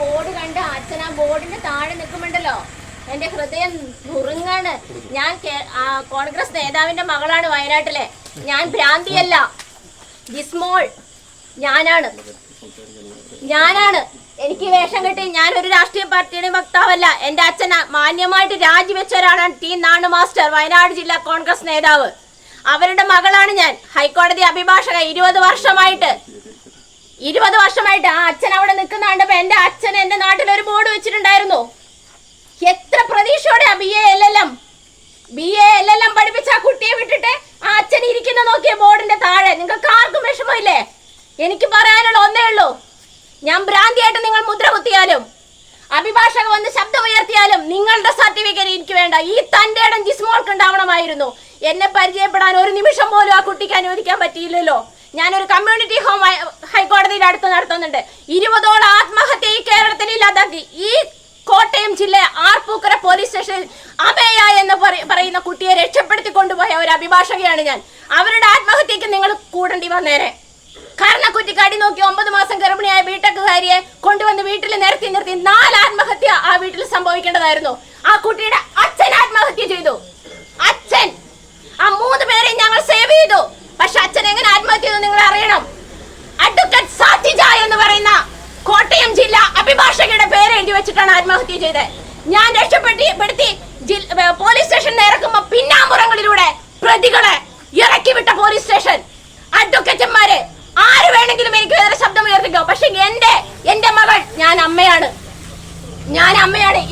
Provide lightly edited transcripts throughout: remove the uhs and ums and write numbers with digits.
Board കണ്ട് അച്ഛൻ ആ ബോർഡിന്റെ താഴെ നിൽക്കുമ്പോണ്ടല്ലോ എന്റെ ഹൃദയം നുറുങ്ങാണ്. ഞാൻ കോൺഗ്രസ് നേതാവിന്റെ മകളാണ് വയനാട്ടിലെ. ഞാൻ ഭ്രാന്തിയല്ല, ജിസ്മോൾ ഞാനാണ്. എനിക്ക് വേഷം കെട്ടി ഞാനൊരു രാഷ്ട്രീയ പാർട്ടിയുടെ വക്താവല്ല. എന്റെ അച്ഛൻ മാന്യമായിട്ട് രാജിവെച്ച ഒരാളാണ് ടി നാണു മാസ്റ്റർ, വയനാട് ജില്ലാ കോൺഗ്രസ് നേതാവ്. അവരുടെ മകളാണ് ഞാൻ. ഹൈക്കോടതി അഭിഭാഷക 20 വർഷമായിട്ട് ആ അച്ഛൻ അവിടെ നിൽക്കുന്ന കണ്ടപ്പോ എന്റെ അച്ഛൻ എന്റെ നാട്ടിൽ ഒരു ബോർഡ് വെച്ചിട്ടുണ്ടായിരുന്നു. എത്ര പ്രതീക്ഷയോടെ B A L L M പഠിപ്പിച്ച ആ കുട്ടിയെ വിട്ടിട്ട് ആ അച്ഛൻ ഇരിക്കുന്ന നോക്കിയ ബോർഡിന്റെ താഴെ. നിങ്ങൾക്ക് ആർക്കും വിഷമമില്ലേ? എനിക്ക് പറയാനുള്ള ഒന്നേ ഉള്ളൂ, ഞാൻ ഭ്രാന്തിയായിട്ട് നിങ്ങൾ മുദ്ര കുത്തിയാലും അഭിഭാഷക വന്ന് ശബ്ദം ഉയർത്തിയാലും നിങ്ങളുടെ സർട്ടിഫിക്കറ്റ് എനിക്ക് വേണ്ട. ഈ തന്റെ ഇടം ജിസ്മോൾക്ക് ഉണ്ടാവണമായിരുന്നു. എന്നെ പരിചയപ്പെടാൻ ഒരു നിമിഷം പോലും ആ കുട്ടിക്ക് അനുവദിക്കാൻ പറ്റിയില്ലല്ലോ. ഞാനൊരു കമ്മ്യൂണിറ്റി ഹോം ഹൈക്കോടതിയിൽ അടുത്ത് നടത്തുന്നുണ്ട്. 20ഓളം ആത്മഹത്യ ഈ കേരളത്തിൽ ഇല്ലാതാക്കി. ഈ കോട്ടയം ജില്ല ആർപ്പൂക്കര പോലീസ് സ്റ്റേഷനിൽ അമേയ എന്ന് പറയുന്ന കുട്ടിയെ രക്ഷപ്പെടുത്തി കൊണ്ടുപോയ ഒരു അഭിഭാഷകയാണ് ഞാൻ. അവരുടെ ആത്മഹത്യക്ക് നിങ്ങൾ കൂടേണ്ടി വന്നേരെ. കാരണം കുട്ടിക്ക് അടി നോക്കി 9 മാസം ഗർഭിണിയായ ബിടെക്കുകാരിയെ കൊണ്ടുവന്ന് വീട്ടിൽ നിർത്തി 4 ആത്മഹത്യ ആ വീട്ടിൽ സംഭവിക്കേണ്ടതായിരുന്നു. ആ കുട്ടിയുടെ അച്ഛൻ ആത്മഹത്യ ചെയ്തു. അച്ഛൻ ആ 3 പേരെ ഞങ്ങൾ സേവ് ചെയ്തു. പക്ഷെ അച്ഛൻ എങ്ങനെ ആത്മഹത്യ ചെയ്തു നിങ്ങൾ അറിയണം. അഡ്വക്കേറ്റ് സാറ്റിജ എന്ന് പറയുന്ന കോട്ടയം ജില്ല അഭിഭാഷകയുടെ പേര് എഴുതി വെച്ചിട്ടാണ് ആത്മഹത്യ ചെയ്തത്. ഞാൻ രക്ഷപ്പെടുത്തി പോലീസ് സ്റ്റേഷനിൽ ഇറക്കുമ്പോ പിന്നാമ്പുറങ്ങളിലൂടെ പ്രതികളെ ഇറക്കി വിട്ട പോലീസ് സ്റ്റേഷൻ. അഡ്വക്കേറ്റന്മാര് ആര് വേണമെങ്കിലും എനിക്ക് വേറെ ശബ്ദം ഉയർത്തിക്കോ. പക്ഷെ എന്റെ മകൾ, ഞാൻ അമ്മയാണ്.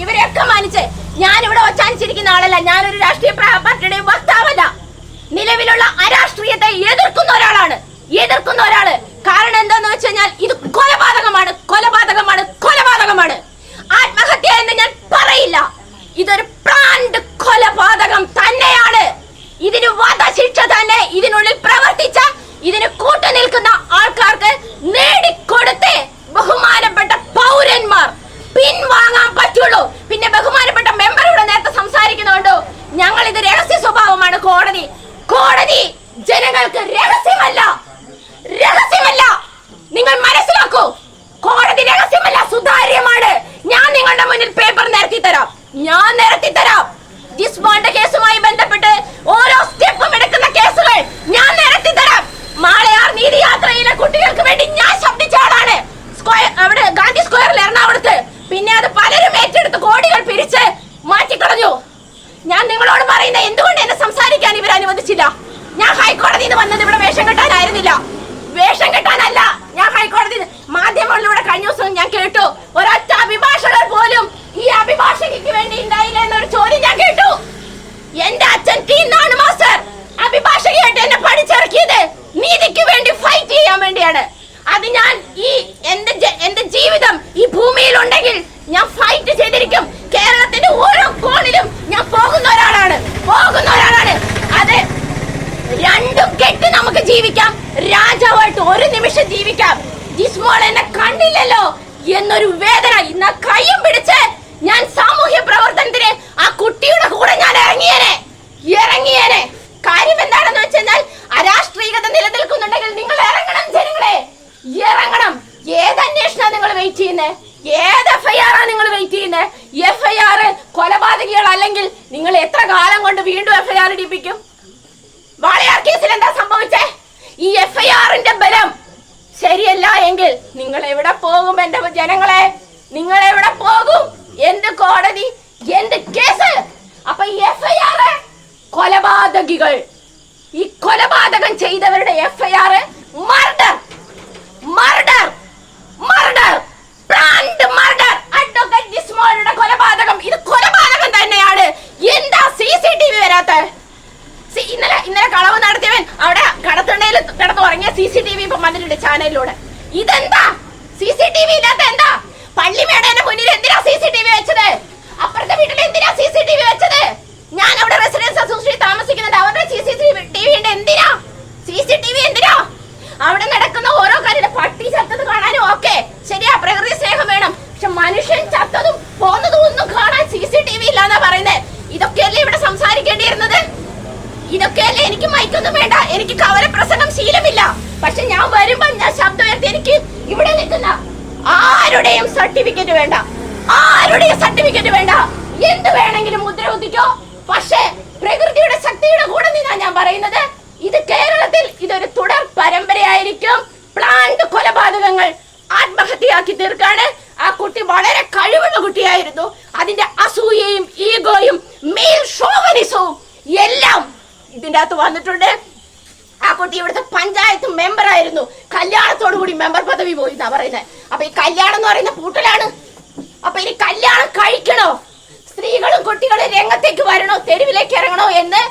ഇവരെയൊക്കെ മാനിച്ച് ഞാൻ ഇവിടെ ഒച്ചാനിച്ചിരിക്കുന്ന ആളല്ല. ഞാനൊരു രാഷ്ട്രീയ പാർട്ടിയുടെ വക്താവല്ല. നിലവിലുള്ള അരാഷ്ട്രീയത്തെ എതിർക്കുന്ന ഒരാളാണ്. കാരണം എന്താന്ന് വെച്ച് കഴിഞ്ഞാൽ ഇത് കൊലപാതകമാണ്. ആത്മഹത്യ എന്ന് ഞാൻ പറയില്ല. ഇതൊരു പ്ലാൻഡ് കൊലപാതകം തന്നെയാണ്. ഇതിന് വധശിക്ഷ തന്നെ ഇതിനുള്ളിൽ പ്രവർത്തിച്ച ഇതിന് കൂട്ടുനിൽക്കുന്ന ആൾക്കാർക്ക് നേടിക്കൊടുത്ത് ബഹുമാനപ്പെട്ട പൗരന്മാർ പിൻവാങ്ങാൻ പറ്റുള്ളൂ. പിന്നെ ബഹുമാനപ്പെട്ട മെമ്പർ ഇവിടെ നേരത്തെ സംസാരിക്കുന്നുണ്ടോ, ഞങ്ങൾ ഇത് രഹസ്യ സ്വഭാവമാണ്. കോടതി ജനങ്ങൾക്ക് രഹസ്യമല്ല. നിങ്ങൾ മനസ്സിലാക്കൂ, കോടതി രഹസ്യമല്ല, സുതാര്യമാണ്. ഞാൻ നിങ്ങളുടെ മുന്നിൽ പേപ്പർ നിരത്തി തരാം. ജിസ്മോന്റെ കേസുമായി ബന്ധപ്പെട്ട് ഓരോ സ്റ്റെപ്പും എടുക്കുന്ന കേസുകൾ ഞാൻ നിരത്തി തരാം. മാളയാർ നീതിയാത്രയിലെ കുട്ടികൾക്ക് വേണ്ടി ഞാൻ ശബ്ദിച്ച ആളാണ്. അവിടെ ഗാന്ധി സ്ക്വയറിൽ എറണാകുളത്ത്. പിന്നെ അത് പലരും ഏറ്റെടുത്ത് കോടികൾ പിരിച്ച് മാറ്റിക്കളഞ്ഞു. ഞാൻ നിങ്ങളോട് പറയുന്ന എന്തുകൊണ്ട് എന്നെ സംസാരിക്കാൻ ഇവർ അനുവദിച്ചില്ല? ഞാൻ ഹൈക്കോടതിയിൽ നിന്ന് വന്നത് ഇവിടെ വേഷം കെട്ടാനായിരുന്നില്ല. ഞാൻ ഹൈക്കോടതി മാധ്യമങ്ങളിലൂടെ കഴിഞ്ഞ ദിവസം ഞാൻ കേട്ടു, ഒരൊറ്റ അഭിഭാഷകർ പോലും ഈ അഭിഭാഷകയ്ക്ക് വേണ്ടി ഉണ്ടായില്ല എന്നൊരു ചോദ്യം ഞാൻ കേട്ടു. എന്റെ അച്ഛൻ ടി നാണു മാസ്റ്റർ അഭിഭാഷകയായിട്ട് എന്നെ പഠിച്ചിറക്കിയത് നീതിക്ക് വേണ്ടി ഫൈറ്റ് ചെയ്യാൻ വേണ്ടിയാണ്. അത് ഞാൻ എന്റെ ജീവിതം ഈ ഭൂമിയിൽ ഉണ്ടെങ്കിൽ ഞാൻ ഫൈറ്റ് ചെയ്തിരിക്കും. കേരളത്തിന്റെ ഓരോ കോണിലും ഞാൻ പോകുന്ന ഒരാളാണ്. അത് രണ്ടും കെട്ട് നമുക്ക് ജീവിക്കാം. രാജാവായിട്ട് ഒരു നിമിഷം ജീവിക്കാം. ജിസ്മോൾ എന്നെ കണ്ടില്ലല്ലോ എന്നൊരു വേദന. ഇന്ന് കയ്യും പിടിച്ച് ഞാൻ സാമൂഹ്യ പ്രവർത്തനത്തിന് ആ കുട്ടിയുടെ കൂടെ ഞാൻ ഇറങ്ങിയേനെ. കാര്യം എന്താണെന്ന് വെച്ചാൽ അരാഷ്ട്രീയത നിലനിൽക്കുന്നുണ്ടെങ്കിൽ നിങ്ങൾ ഇറങ്ങണം. ജനങ്ങളെ ഇറങ്ങണം. ഏത് അന്വേഷണം നിങ്ങൾ വെയിറ്റ് ചെയ്യുന്നത്? ഏത് FIR നിങ്ങൾ വെയിറ്റ് ചെയ്യുന്നത്? FIR കൊലപാതകികൾ അല്ലെങ്കിൽ നിങ്ങൾ എത്ര കാലം കൊണ്ട് വീണ്ടും FIR ഇടിപ്പിക്കും? വാളയാർ കേസിൽ എന്താ സംഭവിച്ചേ? ഈ FIRന്റെ ബലം ശരിയല്ല എങ്കിൽ നിങ്ങൾ എവിടെ പോകും? എന്റെ ജനങ്ങളെ, നിങ്ങൾ എവിടെ പോകും? എന്ത് കോടതി, എന്ത് കേസ്? അപ്പൊ ഈ FIR കൊലപാതകികൾ, ഈ കൊലപാതകം ചെയ്തവരുടെ FIR murder. Planned murder. Advocate ജിസ്മോളുടെ കൊലപാതകം ഇത് കൊലപാതകം തന്നെയാണ്. എന്താ CCTV വരാത്ത? ഇന്നലെ കളവ് നടത്തിയവൻ അവിടെ കടത്തുണ്ടയിൽ കിടന്നുറങ്ങിയ CCTV ഇപ്പൊ വന്നിട്ടുണ്ട് ചാനലിലൂടെ. ഇതെന്താ CCTV ഇല്ലാത്ത? എന്താ പള്ളിമേടേന്റെ മുന്നിൽ എന്തിനാ CCTV വെച്ചത്? അപ്പുറത്തെ വീട്ടിൽ എന്തിനാ CCTV വെച്ചത്? ഞാൻ അവിടെ റെസിഡൻസ് അസോസിയേഷൻ താമസിക്കുന്നുണ്ട്. അവരുടെ CCTV എന്തിനാ? അവിടെ നടക്കുന്ന ഓരോ കാര്യം, പട്ടി ചത്തത് കാണാനും ഓക്കെ ശരിയാ, പ്രകൃതി സ്നേഹം വേണം. പക്ഷെ മനുഷ്യൻ ചത്തതും പോന്നതും ഒന്നും കാണാൻ CCTV ഇല്ലാന്നാ പറയുന്നത്. ഇതൊക്കെയല്ലേ ഇവിടെ സംസാരിക്കേണ്ടിയിരുന്നത്? ഇതൊക്കെയല്ലേ? എനിക്ക് മൈക്കൊന്നും വേണ്ട, എനിക്ക് കവല പ്രസംഗം ശീലമില്ല. പക്ഷെ ഞാൻ വരുമ്പോ ഞാൻ ശബ്ദം ഉയർത്തി എനിക്ക് ഇവിടെ നിൽക്കുന്ന ആരും ആരുടെയും സർട്ടിഫിക്കറ്റ് വേണ്ട, ആരുടെയും സർട്ടിഫിക്കറ്റ് വേണ്ട. എന്ത് വേണമെങ്കിലും മുദ്ര കുത്തിക്കോ. പക്ഷേ പ്രകൃതിയുടെ ശക്തിയുടെ കൂടെ നിന്നാ ഞാൻ പറയുന്നത്, ഇത് കേരളത്തിൽ ഇതൊരു തുടർ പരമ്പരയായിരിക്കും. പ്ലാന്റ് കൊലപാതകങ്ങൾ ആത്മഹത്യയാക്കി തീർക്കാണ്. ആ കുട്ടി വളരെ കഴിവുള്ള കുട്ടിയായിരുന്നു. അതിന്റെ അസൂയയും ഈഗോയും മെയിൽ ഷോവനിസവും എല്ലാം ഇതിന്റെ അകത്ത് വന്നിട്ടുണ്ട്. ആ കുട്ടി ഇവിടുത്തെ പഞ്ചായത്ത് മെമ്പർ ആയിരുന്നു. കല്യാണത്തോടു കൂടി മെമ്പർ പദവി പോയി എന്നാ പറയുന്നത്. അപ്പൊ ഈ കല്യാണം എന്ന് പറയുന്ന പൂട്ടലാണ്. അപ്പൊ ഇനി കല്യാണം കഴിക്കണോ, സ്ത്രീകളും കുട്ടികളും രംഗത്തേക്ക് വരണോ, തെരുവിലേക്ക് ഇറങ്ങണോ എന്ന്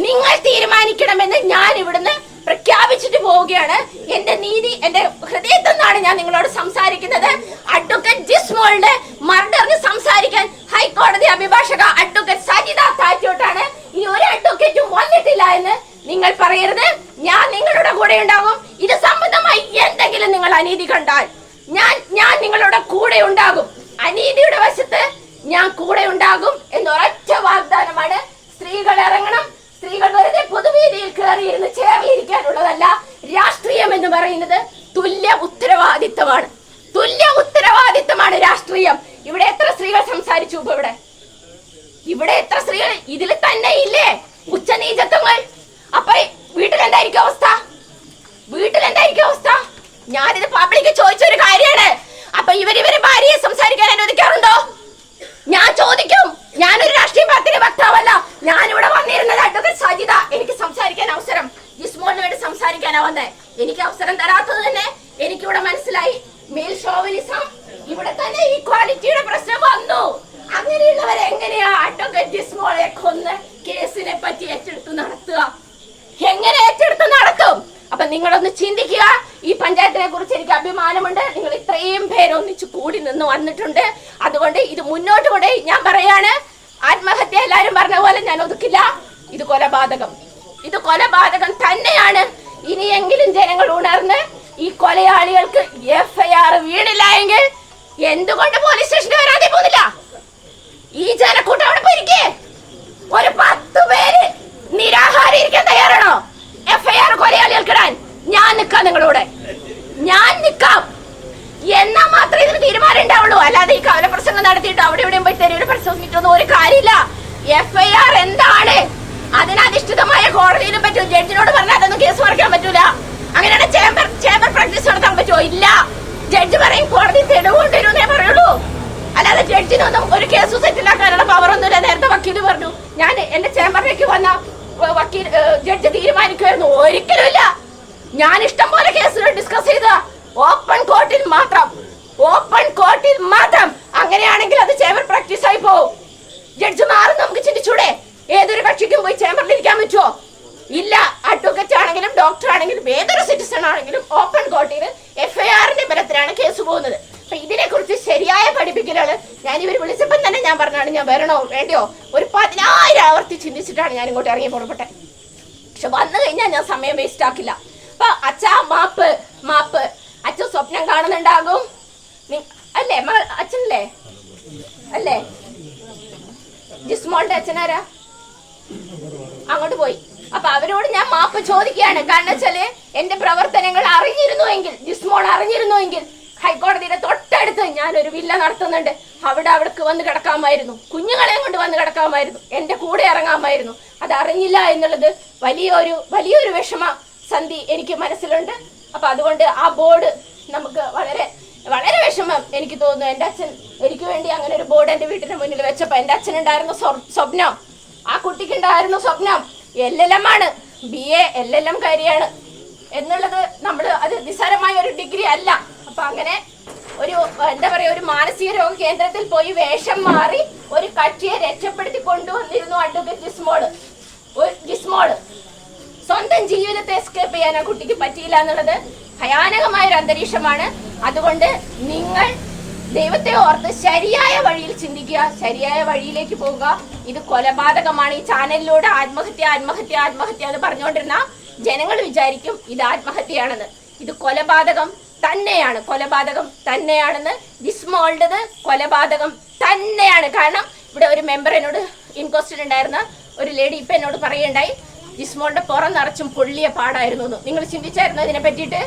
നിങ്ങൾ തീരുമാനിക്കണമെന്ന് ഞാൻ ഇവിടുന്ന് പ്രഖ്യാപിച്ചിട്ട് പോവുകയാണ്. എന്റെ നീതി എന്റെ ഹൃദയത്തിൽ നിന്നാണ് ഞാൻ നിങ്ങളോട് സംസാരിക്കുന്നത്. അഡ്വക്കേറ്റ് ജിസ്മോളുടെ മർഡറിന് സംസാരിക്കാൻ ഹൈക്കോടതി അഭിഭാഷക അഡ്വക്കേറ്റ് സജിത താറ്റോട്ടാണ്. ഇനി ഒരു അഡ്വക്കേറ്റും വന്നിട്ടില്ല എന്ന് നിങ്ങൾ പറയരുത്. ഞാൻ നിങ്ങളുടെ കൂടെ ഉണ്ടാകും. ഇത് സംബന്ധമായി എന്തെങ്കിലും നിങ്ങൾ അനീതി കണ്ടാൽ ഞാൻ നിങ്ങളുടെ കൂടെ ഉണ്ടാകും. അനീതിയുടെ വശത്ത് ഞാൻ കൂടെ ഉണ്ടാകും എന്നൊരൊറ്റ വാഗ്ദാനമാണ്. സ്ത്രീകൾ ഇറങ്ങണം. സ്ത്രീകൾ വെറുതെ പൊതുവേദിയിൽ കയറിയിരുന്ന് ചേർന്നിരിക്കാനുള്ളതല്ല. രാഷ്ട്രീയം എന്ന് പറയുന്നത് തുല്യ ഉത്തരവാദിത്തമാണ്. തുല്യ ഉത്തരവാദിത്തമാണ് രാഷ്ട്രീയം. ഇവിടെ എത്ര സ്ത്രീകൾ സംസാരിച്ചു? ഇവിടെ എത്ര സ്ത്രീകൾ ഇതിൽ തന്നെ ഇല്ലേ ഉച്ചനീചത്വങ്ങൾ? അപ്പൊ വീട്ടിലെന്തായിരിക്കും അവസ്ഥ? ഞാനിത് പബ്ലിക്ക് ചോദിച്ചൊരു കാര്യമാണ്. അപ്പൊ ഇവര് ഭാര്യയെ സംസാരിക്കാൻ അനുവദിക്കാറുണ്ടോ? ഞാൻ ചോദിക്കും. ഞാനൊരു രാഷ്ട്രീയ പാർട്ടിയുടെ വക്താവല്ല. ഞാനിവിടെ വന്നിരുന്നത് അഡ്വക്കേറ്റ് സജിത. എനിക്ക് സംസാരിക്കാൻ അവസരം, ജിസ്മോളിന് വേണ്ടി സംസാരിക്കാനാ വന്നേ. എനിക്ക് അവസരം തരാത്തത് തന്നെ എനിക്കിവിടെ മനസ്സിലായി. മെയിൽ ഷോവനിസം, ഇവിടെ തന്നെ ഈക്വാലിറ്റിയുടെ പ്രശ്നം വന്നു. അങ്ങനെയുള്ളവരെ എങ്ങനെയാ അഡ്വക്കേറ്റ് ജിസ്മോളെ കൊന്ന് കേസിനെ പറ്റി ഏറ്റെടുത്ത് നടത്തുക? എങ്ങനെ ഏറ്റെടുത്ത് നടത്തും? അപ്പൊ നിങ്ങളൊന്ന് ചിന്തിക്കുക. ഈ പഞ്ചായത്തിനെ കുറിച്ച് എനിക്ക് അഭിമാനമുണ്ട്. നിങ്ങൾ ഇത്രയും പേര് ഒന്നിച്ച് കൂടി നിന്ന് വന്നിട്ടുണ്ട്. അതുകൊണ്ട് ഇത് മുന്നോട്ട് കൊണ്ടേ ഞാൻ പറയാണ്. ആത്മഹത്യ എല്ലാരും പറഞ്ഞ പോലെ ഞാൻ ഒതുക്കില്ല. ഇത് കൊലപാതകം തന്നെയാണ്. ഇനിയെങ്കിലും ജനങ്ങൾ ഉണർന്ന് ഈ കൊലയാളികൾക്ക് FIR വീണില്ല എങ്കിൽ എന്തുകൊണ്ട് പോലീസ് സ്റ്റേഷനിൽ വരാതെ പോകുന്നില്ല? ഈ ജനക്കൂട്ടം അവിടെ പോയിരിക്കേ. ഒരു 10 പേര് നിരാഹാരം ഇരിക്കാൻ തയ്യാറാണോ FIR കൊലയാളികൾക്കിടാൻ? ഞാൻ നിൽക്കാം, നിങ്ങളോട് ഞാൻ നിൽക്കാം. എന്നാ മാത്രമേ ഇതിന് തീരുമാനം ഉണ്ടാവുള്ളൂ. അല്ലാതെ ഈ കവലപ്രസംഗം നടത്തിയിട്ട് അവിടെ ഇവിടെയും പോയി തെരുവിൽ പ്രസംഗിച്ചിട്ടൊന്നും ഒരു കാര്യമില്ല. FIR എന്താണ്? അതിനധിഷ്ഠിതമായ കോടതിയിലും പറ്റും. ജഡ്ജിനോട് പറഞ്ഞാൽ അതൊന്നും കേസ് മറിക്കാൻ പറ്റൂല. അങ്ങനെയാണ് ചേംബർ പ്രാക്ടീസ് നടത്താൻ പറ്റുമോ? ഇല്ല. ജഡ്ജി പറയും കോടതി തെളിവുകൊണ്ടിരുന്നേ പറയുള്ളൂ. അല്ലാതെ ജഡ്ജിനൊന്നും ഒരു കേസ് സെറ്റിലാക്കാനുള്ള പവറൊന്നുമില്ല. നേരത്തെ വക്കീല് പറഞ്ഞു, ഞാൻ എന്റെ ചേംബറിലേക്ക് വന്ന ജഡ്ജി തീരുമാനിക്കുമായിരുന്നു. ഒരിക്കലുമില്ല. ഞാൻ ഇഷ്ടം പോലെ കേസുകൾ ഡിസ്കസ് ചെയ്ത ഓപ്പൺ കോർട്ടിൽ മാത്രം. അങ്ങനെയാണെങ്കിൽ അത് ചേംബർ പ്രാക്ടീസ് ആയി പോകും. ജഡ്ജി മാറും. നമുക്ക് ചിന്തിച്ചൂടെ? ഏതൊരു കക്ഷിക്കും പോയി ചേംബറിൽ ഇരിക്കാൻ പറ്റുമോ? ഇല്ല. അഡ്വക്കേറ്റ് ആണെങ്കിലും ഡോക്ടർ ആണെങ്കിലും ഏതൊരു സിറ്റിസൺ ആണെങ്കിലും ഓപ്പൺ കോർട്ടിൽ FIRന്റെ ബലത്തിലാണ് കേസ് പോകുന്നത്. അപ്പൊ ഇതിനെ കുറിച്ച് ശരിയായ പഠിപ്പിക്കലാണ്. ഞാൻ ഇവർ വിളിച്ചപ്പോൾ തന്നെ ഞാൻ പറഞ്ഞാണ് ഞാൻ വരണോ വേണ്ടിയോ ഒരു 10,000 ആവർത്തി ചിന്തിച്ചിട്ടാണ് ഞാൻ ഇങ്ങോട്ട് ഇറങ്ങി പുറപ്പെട്ടെ. പക്ഷെ വന്നു കഴിഞ്ഞാൽ ഞാൻ സമയം വേസ്റ്റ് ആക്കില്ല. അപ്പൊ അച്ഛാ മാപ്പ് അച്ഛൻ സ്വപ്നം കാണുന്നുണ്ടാകും അല്ലേ? അച്ഛനല്ലേ? അല്ലേ? ജിസ്മോളുടെ അച്ഛനാരാ? അങ്ങോട്ട് പോയി. അപ്പൊ അവരോട് ഞാൻ മാപ്പ് ചോദിക്കുകയാണ്. കാരണം വെച്ചാല് എന്റെ പ്രവർത്തനങ്ങൾ ജിസ്മോൾ അറിഞ്ഞിരുന്നുവെങ്കിൽ ഹൈക്കോടതിയുടെ തൊട്ടടുത്ത് ഞാനൊരു വില്ല നടത്തുന്നുണ്ട്. അവൾക്ക് വന്ന് കിടക്കാമായിരുന്നു. കുഞ്ഞുങ്ങളെയും കൊണ്ട് വന്ന് കിടക്കാമായിരുന്നു. എന്റെ കൂടെ ഇറങ്ങാമായിരുന്നു. അത് അറിഞ്ഞില്ല എന്നുള്ളത് വലിയൊരു വിഷമ സന്ധി എനിക്ക് മനസ്സിലുണ്ട്. അപ്പൊ അതുകൊണ്ട് ആ ബോർഡ് നമുക്ക് വളരെ വളരെ വിഷമം എനിക്ക് തോന്നുന്നു. എന്റെ അച്ഛൻ എനിക്ക് വേണ്ടി അങ്ങനെ ഒരു ബോർഡ് എന്റെ വീട്ടിന് മുന്നിൽ വെച്ചപ്പോ എന്റെ അച്ഛനുണ്ടായിരുന്ന സ്വപ്നം, ആ കുട്ടിക്കുണ്ടായിരുന്ന സ്വപ്നം LLM ആണ്. BA LLM കാര്യമാണ് എന്നുള്ളത് അത് നിസ്സാരമായ ഒരു ഡിഗ്രി അല്ല. അപ്പൊ അങ്ങനെ ഒരു മാനസിക രോഗ കേന്ദ്രത്തിൽ പോയി വേഷം മാറി ഒരു കക്ഷിയെ രക്ഷപ്പെടുത്തി കൊണ്ടുവന്നിരുന്നു അഡ്വക്കേറ്റ് ജിസ്മോള്. സ്വന്തം ജീവിതത്തെ എസ്കേപ്പ് ചെയ്യാൻ ആ കുട്ടിക്ക് പറ്റിയില്ല എന്നുള്ളത് ഭയാനകമായ ഒരു അന്തരീക്ഷമാണ്. അതുകൊണ്ട് നിങ്ങൾ ദൈവത്തെ ഓർത്ത് ശരിയായ വഴിയിൽ ചിന്തിക്കുക, ശരിയായ വഴിയിലേക്ക് പോവുക. ഇത് കൊലപാതകമാണ്. ഈ ചാനലിലൂടെ ആത്മഹത്യ എന്ന് പറഞ്ഞുകൊണ്ടിരുന്ന ജനങ്ങൾ വിചാരിക്കും ഇത് ആത്മഹത്യയാണെന്ന്. ഇത് കൊലപാതകം തന്നെയാണെന്ന്. ജിസ്മോളുടേത് കൊലപാതകം തന്നെയാണ്. കാരണം ഇവിടെ ഒരു മെമ്പർ എന്നോട് ഇൻക്വസ്റ്റിൽ ഉണ്ടായിരുന്ന ഒരു ലേഡി ഇപ്പൊ എന്നോട് പറയുണ്ടായി, ജിസ്മോളുടെ പുറം നിറച്ചും പൊള്ളിയ പാടായിരുന്നു എന്ന്. നിങ്ങൾ ചിന്തിച്ചായിരുന്നു ഇതിനെ പറ്റിയിട്ട്?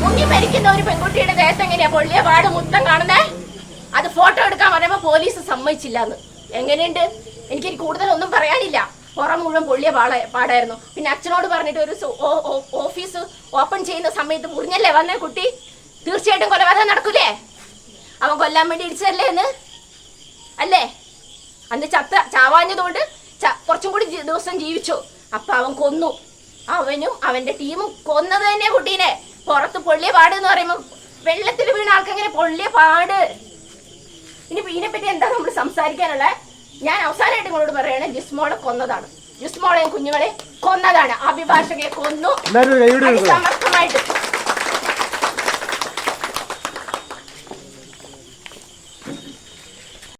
മുങ്ങി മരിക്കുന്ന ഒരു പെൺകുട്ടിയുടെ ദേഹത്ത് എങ്ങനെയാ പൊള്ളിയ പാട് മൊത്തം കാണുന്നേ? അത് ഫോട്ടോ എടുക്കാൻ പറയുമ്പോ പോലീസ് സമ്മതിച്ചില്ലാന്ന്. എങ്ങനെയുണ്ട്? എനിക്ക് കൂടുതലൊന്നും പറയാനില്ല. പുറം മുഴുവൻ പൊള്ളിയ പാടായിരുന്നു. പിന്നെ അച്ഛനോട് പറഞ്ഞിട്ട് ഒരു ഓഫീസ് ഓപ്പൺ ചെയ്യുന്ന സമയത്ത് മുറിഞ്ഞല്ലേ വന്നേ കുട്ടി. തീർച്ചയായിട്ടും കൊലപാതകം നടക്കൂലേ? അവൻ കൊല്ലാൻ വേണ്ടി ഇടിച്ചതല്ലേ എന്ന് അല്ലേ? അന്ന് ചാവാഞ്ഞതുകൊണ്ട് കുറച്ചും കൂടി ദിവസം ജീവിച്ചു. അപ്പൊ അവൻ കൊന്നു. അവനും അവന്റെ ടീമും കൊന്നത് തന്നെ കുട്ടീനെ. പുറത്ത് പൊള്ളിയ പാട് എന്ന് പറയുമ്പോ വെള്ളത്തിൽ വീണ ആൾക്കെങ്ങനെ പൊള്ളിയ പാട്? ഇനി ഇതിനെപ്പറ്റി എന്താ നമ്മൾ സംസാരിക്കാനുള്ളത്? ഞാൻ അവസാനമായിട്ട് നിങ്ങളോട് പറയണേ, ജിസ്മോളെ കൊന്നതാണ്. ജിസ്മോളെയും കുഞ്ഞുങ്ങളെ കൊന്നതാണ്. അഭിഭാഷകയെ കൊന്നു സമർത്ഥമായിട്ട്.